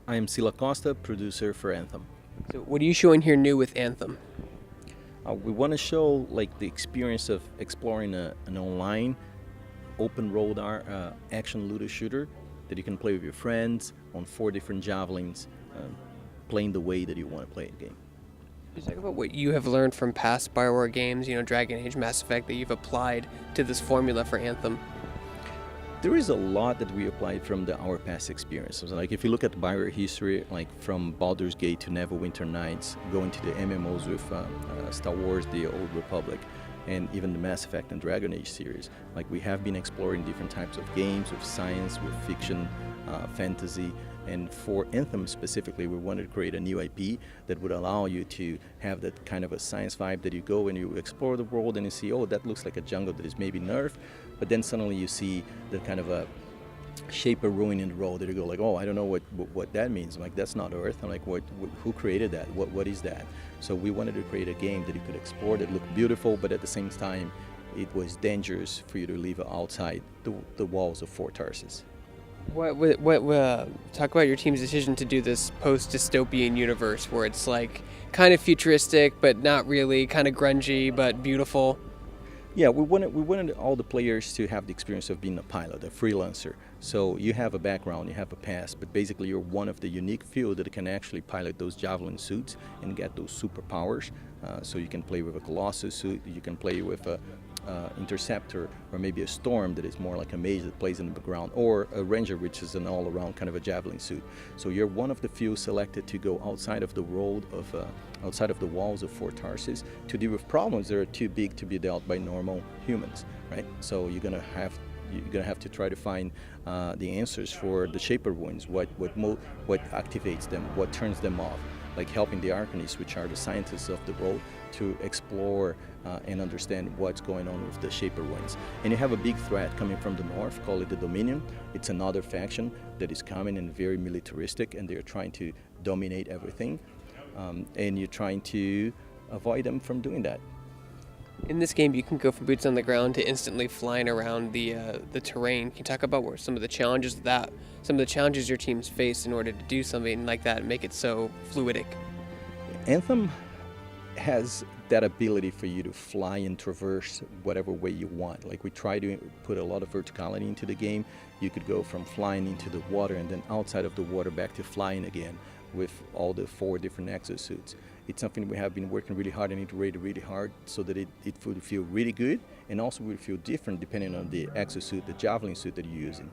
I am Sila Costa, producer for Anthem. So what are you showing here new with Anthem? We want to show like the experience of exploring an online open world action looter shooter that you can play with your friends on 4 different javelins, playing the way that you want to play the game. Can you talk about what you have learned from past BioWare games, Dragon Age, Mass Effect, that you've applied to this formula for Anthem? There is a lot that we applied from our past experiences. Like if you look at BioWare history, like from Baldur's Gate to Neverwinter Nights, going to the MMOs with Star Wars, The Old Republic, and even the Mass Effect and Dragon Age series. Like we have been exploring different types of games with science, with fiction, fantasy, and for Anthem specifically, we wanted to create a new IP that would allow you to have that kind of a science vibe that you go and you explore the world and you see, oh, that looks like a jungle that is maybe nerfed, but then suddenly you see the kind of a shape of ruin in the road that you go like, oh, I don't know what that means. I'm like, that's not Earth. I'm like, who created that? What is that? So we wanted to create a game that you could explore that looked beautiful, but at the same time, it was dangerous for you to leave outside the walls of Fort Tarsis. Talk about your team's decision to do this post-dystopian universe where it's like kind of futuristic, but not really, kind of grungy, but beautiful. Yeah, we wanted all the players to have the experience of being a pilot, a freelancer. So you have a background, you have a past, but basically you're one of the unique few that can actually pilot those Javelin suits and get those superpowers. So you can play with a Colossus suit, you can play with a Interceptor, or maybe a Storm that is more like a mage that plays in the background, or a Ranger, which is an all-around kind of a Javelin suit. So you're one of the few selected to go outside of the world of outside of the walls of Fort Tarsis to deal with problems that are too big to be dealt by normal humans, right? So you're gonna have to try to find the answers for the Shaper wounds, what activates them, what turns them off, like helping the Arcanists, which are the scientists of the world, to explore and understand what's going on with the Shaper Winds. And you have a big threat coming from the north, call it the Dominion. It's another faction that is coming and very militaristic, and they're trying to dominate everything. And you're trying to avoid them from doing that. In this game, you can go from boots on the ground to instantly flying around the terrain. Can you talk about some of the challenges your teams face in order to do something like that and make it so fluidic? Anthem has that ability for you to fly and traverse whatever way you want. Like we try to put a lot of verticality into the game. You could go from flying into the water and then outside of the water back to flying again with all the 4 different exosuits. It's something we have been working really hard and iterated really hard so that it would feel really good and also would feel different depending on the exosuit, the Javelin suit that you're using.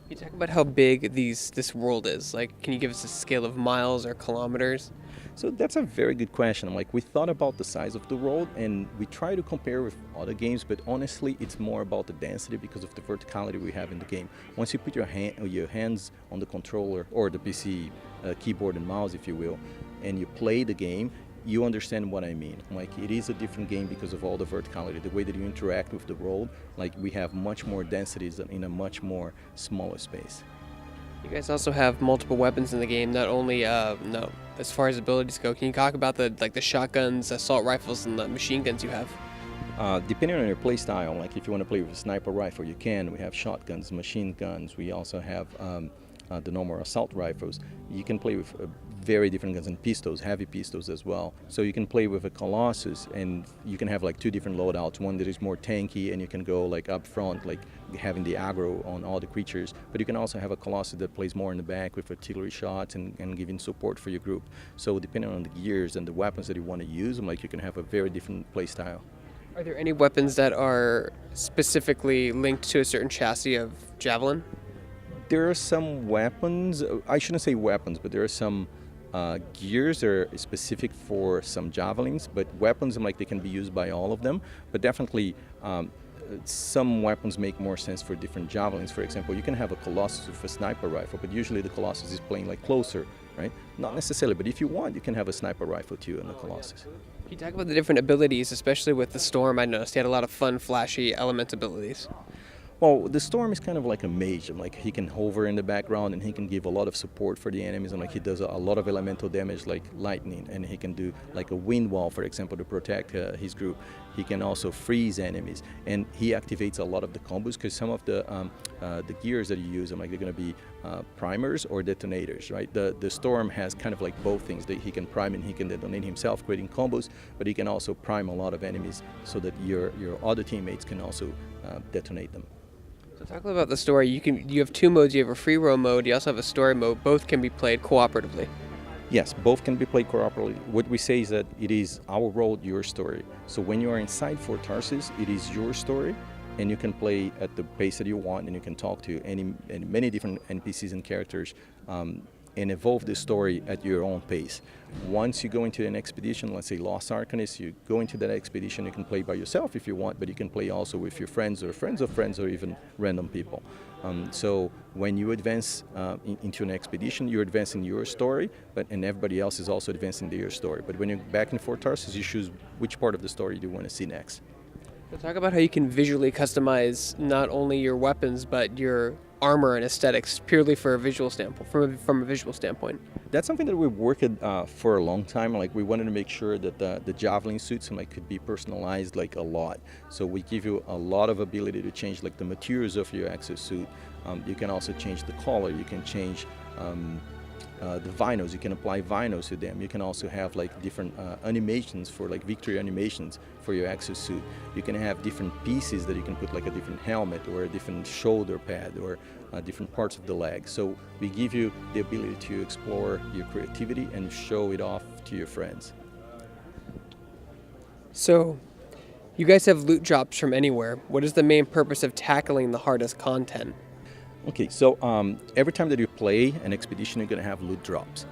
Can you talk about how big this world is? Like, can you give us a scale of miles or kilometers? So that's a very good question. Like we thought about the size of the world and we try to compare with other games, but honestly, it's more about the density because of the verticality we have in the game. Once you put your hands on the controller or the PC keyboard and mouse, if you will, and you play the game, you understand what I mean. Like it is a different game because of all the verticality, the way that you interact with the world. Like we have much more densities in a much more smaller space. You guys also have multiple weapons in the game, not only as far as abilities go. Can you talk about the shotguns, assault rifles, and the machine guns you have? Depending on your play style, like if you want to play with a sniper rifle, you can. We have shotguns, machine guns. We also have the normal assault rifles. You can play with very different guns and pistols, heavy pistols as well. So you can play with a Colossus and you can have like 2 different loadouts, one that is more tanky and you can go like up front, like having the aggro on all the creatures, but you can also have a Colossus that plays more in the back with artillery shots and giving support for your group. So depending on the gears and the weapons that you want to use, like you can have a very different play style. Are there any weapons that are specifically linked to a certain chassis of Javelin? There are some weapons, I shouldn't say weapons, but there are some gears that are specific for some Javelins, but weapons, like they can be used by all of them, but definitely some weapons make more sense for different Javelins. For example, you can have a Colossus with a sniper rifle, but usually the Colossus is playing like closer, right? Not necessarily, but if you want, you can have a sniper rifle too in the Colossus. Can you talk about the different abilities, especially with the Storm? I noticed he had a lot of fun, flashy element abilities. Well, the Storm is kind of like a mage. Like he can hover in the background and he can give a lot of support for the enemies, and like he does a lot of elemental damage like lightning, and he can do like a wind wall, for example, to protect his group. he can also freeze enemies, and he activates a lot of the combos because some of the gears that you use, like they're going to be primers or detonators, right? The Storm has kind of like both things. That he can prime and he can detonate himself, creating combos, but he can also prime a lot of enemies so that your other teammates can also detonate them. So talk a little about the story. You have two modes. You have a free roam mode. You also have a story mode. Both can be played cooperatively. Yes, both can be played cooperatively. What we say is that it is our world, your story. So when you are inside Fort Tarsus, it is your story, and you can play at the pace that you want, and you can talk to many different NPCs and characters, and evolve the story at your own pace. Once you go into an expedition, let's say Lost Arcanist, you go into that expedition, you can play by yourself if you want, but you can play also with your friends or friends of friends or even random people. So when you advance into an expedition, you're advancing your story, and everybody else is also advancing their story. But when you're back in Fort Tarsus, you choose which part of the story you want to see next. So talk about how you can visually customize not only your weapons, but your armor and aesthetics purely for a visual standpoint, from a visual standpoint. That's something that we've worked for a long time. Like, we wanted to make sure that the Javelin suits could be personalized a lot. So we give you a lot of ability to change the materials of your exosuit. You can also change the color. You can change the vinyls. You can apply vinyls to them. You can also have different animations for victory animations for your exosuit. You can have different pieces that you can put a different helmet or a different shoulder pad or different parts of the leg. So we give you the ability to explore your creativity and show it off to your friends. So you guys have loot drops from anywhere. What is the main purpose of tackling the hardest content? Okay, so every time that you play an expedition, you're going to have loot drops.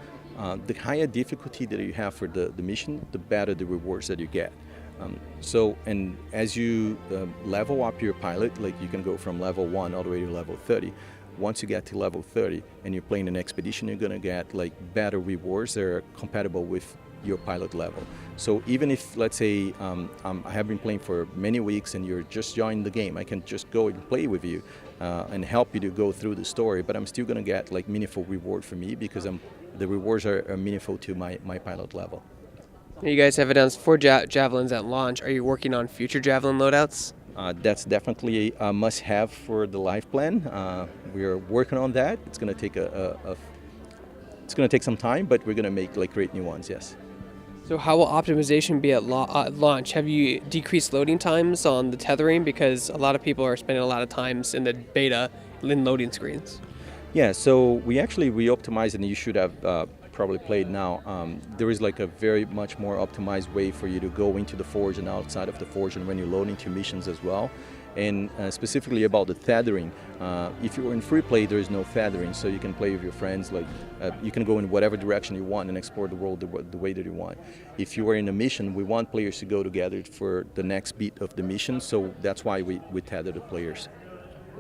The higher difficulty that you have for the mission, the better the rewards that you get. And as you level up your pilot, you can go from level 1 all the way to level 30. Once you get to level 30 and you're playing an expedition, you're going to get better rewards that are compatible with your pilot level. So even if, let's say, I have been playing for many weeks and you're just joining the game, I can just go and play with you and help you to go through the story, but I'm still going to get meaningful reward for me because the rewards are meaningful to my pilot level. You guys have announced 4 Javelins at launch. Are you working on future Javelin loadouts? That's definitely a must-have for the life plan. We are working on that. It's going to take it's going to take some time, but we're going to make great new ones. Yes. So how will optimization be at launch? Have you decreased loading times on the tethering because a lot of people are spending a lot of times in the beta in loading screens? Yeah. So we optimized, and you should have probably played now. There is a very much more optimized way for you to go into the Forge and outside of the Forge, and when you load into missions as well. And specifically about the tethering, if you're in free play, there is no tethering, so you can play with your friends. You can go in whatever direction you want and explore the world the way that you want. If you are in a mission, we want players to go together for the next beat of the mission, so that's why we tether the players.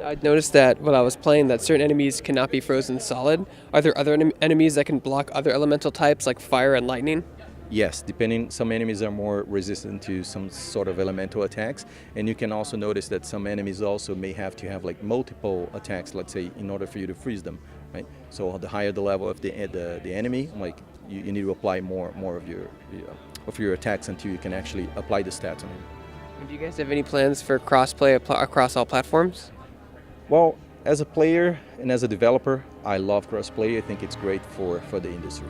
I noticed that when I was playing that certain enemies cannot be frozen solid. Are there other enemies that can block other elemental types like fire and lightning? Yes, some enemies are more resistant to some sort of elemental attacks, and you can also notice that some enemies also may have to have multiple attacks, let's say, in order for you to freeze them, right? So the higher the level of the enemy, you need to apply more of your attacks until you can actually apply the stats on it. Do you guys have any plans for crossplay across all platforms? Well, as a player and as a developer, I love crossplay. I think it's great for the industry.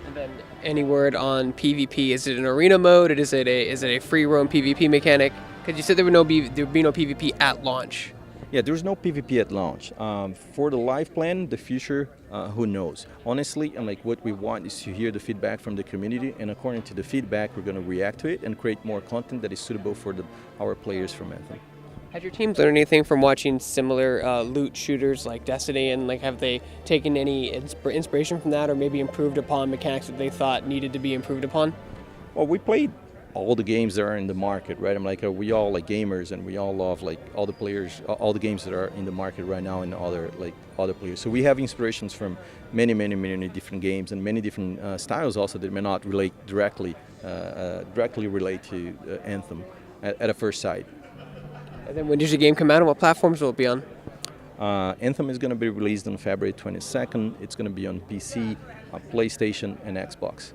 And then any word on PvP? Is it an arena mode? Is it a free roam PvP mechanic? Because you said there would be no PvP at launch. Yeah, there's no PvP at launch. For the live plan, the future, who knows? Honestly, what we want is to hear the feedback from the community, and according to the feedback, we're going to react to it and create more content that is suitable for our players from Anthem. Has your team learned anything from watching similar loot shooters like Destiny, and have they taken any inspiration from that, or maybe improved upon mechanics that they thought needed to be improved upon? Well, we played all the games that are in the market, right? We all gamers, and we all love all the players, all the games that are in the market right now, and other players. So we have inspirations from many different games and many different styles also that may not relate directly relate to Anthem at a first sight. And then when does your game come out, and what platforms will it be on? Anthem is going to be released on February 22nd. It's going to be on PC, PlayStation, and Xbox.